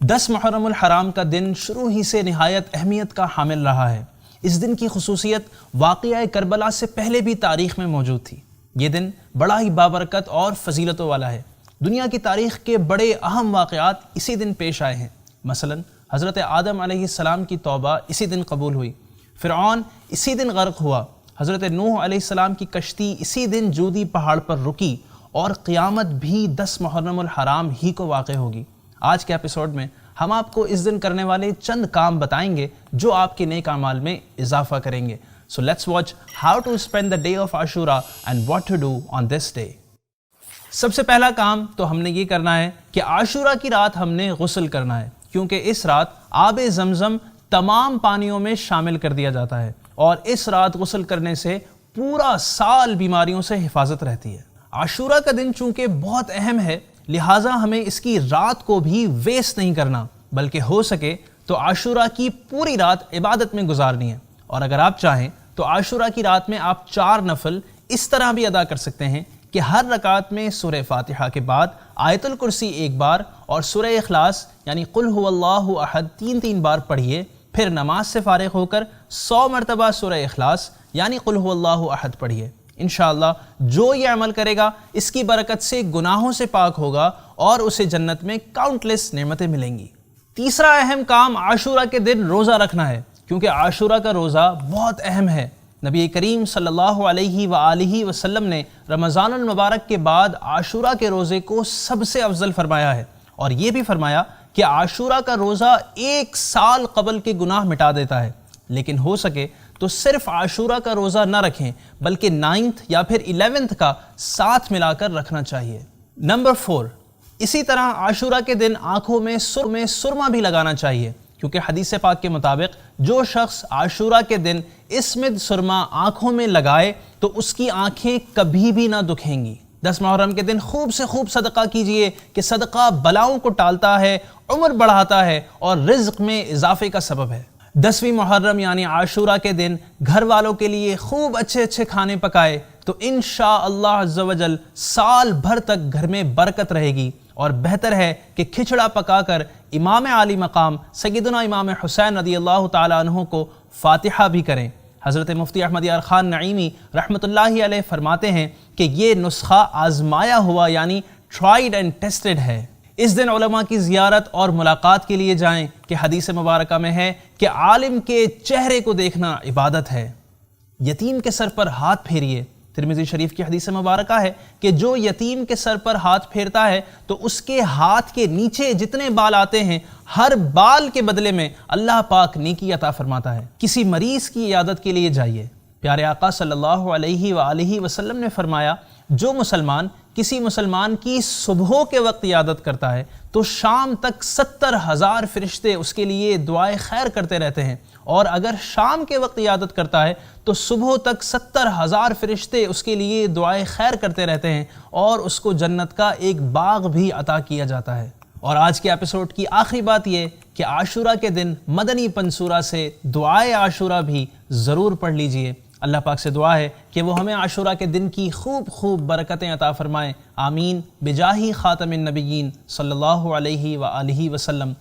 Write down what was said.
10 محرم الحرام کا دن شروع ہی سے نہایت اہمیت کا حامل رہا ہے۔ اس دن کی خصوصیت واقعہ کربلا سے پہلے بھی تاریخ میں موجود تھی۔ یہ دن بڑا ہی بابرکت اور فضیلتوں والا ہے۔ دنیا کی تاریخ کے بڑے اہم واقعات اسی دن پیش آئے ہیں۔ مثلا حضرت آدم علیہ السلام کی توبہ اسی دن قبول ہوئی، فرعون اسی دن غرق ہوا، حضرت نوح علیہ السلام کی کشتی اسی دن جودی پہاڑ پر رکی، اور قیامت بھی 10 محرم الحرام ہی کو واقع ہوگی۔ آج کے ایپیسوڈ میں ہم آپ کو اس دن کرنے والے چند کام بتائیں گے جو آپ کے نیک اعمال میں اضافہ کریں گے۔ So let's watch how to spend the day of Ashura and what to do on this day۔ سب سے پہلا کام تو ہم نے یہ کرنا ہے کہ عاشورہ کی رات ہم نے غسل کرنا ہے، کیونکہ اس رات آب زمزم تمام پانیوں میں شامل کر دیا جاتا ہے، اور اس رات غسل کرنے سے پورا سال بیماریوں سے حفاظت رہتی ہے۔ عاشورہ کا دن چونکہ بہت اہم ہے، لہٰذا ہمیں اس کی رات کو بھی ویسٹ نہیں کرنا، بلکہ ہو سکے تو عاشورہ کی پوری رات عبادت میں گزارنی ہے۔ اور اگر آپ چاہیں تو عاشورہ کی رات میں آپ 4 نفل اس طرح بھی ادا کر سکتے ہیں کہ ہر رکعت میں سورہ فاتحہ کے بعد آیت الکرسی 1 بار اور سورہ اخلاص یعنی قل هو اللہ احد 3 بار پڑھیے، پھر نماز سے فارغ ہو کر 100 مرتبہ سورہ اخلاص یعنی قل هو اللہ احد پڑھیے۔ انشاءاللہ جو یہ عمل کرے گا اس کی برکت سے گناہوں سے پاک ہوگا اور اسے جنت میں کاؤنٹلیس نعمتیں ملیں گی۔ تیسرا اہم کام عاشورہ کے دن روزہ رکھنا ہے، کیونکہ عاشورہ کا روزہ بہت اہم ہے۔ نبی کریم صلی اللہ علیہ وآلہ وسلم نے رمضان المبارک کے بعد عاشورہ کے روزے کو سب سے افضل فرمایا ہے، اور یہ بھی فرمایا کہ عاشورہ کا روزہ 1 سال قبل کے گناہ مٹا دیتا ہے۔ لیکن ہو سکے تو صرف عاشورہ کا روزہ نہ رکھیں، بلکہ 9 یا پھر 11 کا ساتھ ملا کر رکھنا چاہیے۔ نمبر 4، اسی طرح عاشورہ کے دن آنکھوں میں سرما بھی لگانا چاہیے، کیونکہ حدیث پاک کے مطابق جو شخص عاشورہ کے دن اسمد سرما آنکھوں میں لگائے تو اس کی آنکھیں کبھی بھی نہ دکھیں گی۔ 10 محرم کے دن خوب سے خوب صدقہ کیجئے کہ صدقہ بلاؤں کو ٹالتا ہے، عمر بڑھاتا ہے اور رزق میں اضافے کا سبب ہے۔ 10ویں محرم یعنی عاشورہ کے دن گھر والوں کے لیے خوب اچھے کھانے پکائے تو انشاءاللہ عز و جل سال بھر تک گھر میں برکت رہے گی، اور بہتر ہے کہ کھچڑا پکا کر امام عالی مقام سیدنا امام حسین رضی اللہ تعالیٰ عنہ کو فاتحہ بھی کریں۔ حضرت مفتی احمد یار خان نعیمی رحمۃ اللہ علیہ فرماتے ہیں کہ یہ نسخہ آزمایا ہوا یعنی ٹرائیڈ اینڈ ٹیسٹڈ ہے۔ اس دن علماء کی زیارت اور ملاقات کے لیے جائیں کہ حدیث مبارکہ میں ہے کہ عالم کے چہرے کو دیکھنا عبادت ہے۔ یتیم کے سر پر ہاتھ پھیریے۔ ترمذی شریف کی حدیث مبارکہ ہے کہ جو یتیم کے سر پر ہاتھ پھیرتا ہے تو اس کے ہاتھ کے نیچے جتنے بال آتے ہیں ہر بال کے بدلے میں اللہ پاک نیکی عطا فرماتا ہے۔ کسی مریض کی عیادت کے لیے جائیے۔ پیارے آقا صلی اللہ علیہ وآلہ وسلم نے فرمایا جو مسلمان کسی مسلمان کی صبح کے وقت عیادت کرتا ہے تو شام تک 70,000 فرشتے اس کے لیے دعائے خیر کرتے رہتے ہیں، اور اگر شام کے وقت عیادت کرتا ہے تو صبح تک 70,000 فرشتے اس کے لیے دعائے خیر کرتے رہتے ہیں، اور اس کو جنت کا ایک باغ بھی عطا کیا جاتا ہے۔ اور آج کے ایپیسوڈ کی آخری بات یہ کہ عاشورہ کے دن مدنی پنسورہ سے دعائے عاشورہ بھی ضرور پڑھ لیجئے۔ اللہ پاک سے دعا ہے کہ وہ ہمیں عاشورہ کے دن کی خوب برکتیں عطا فرمائیں۔ آمین بجاہ خاتم النبیین صلی اللہ علیہ وآلہ وسلم۔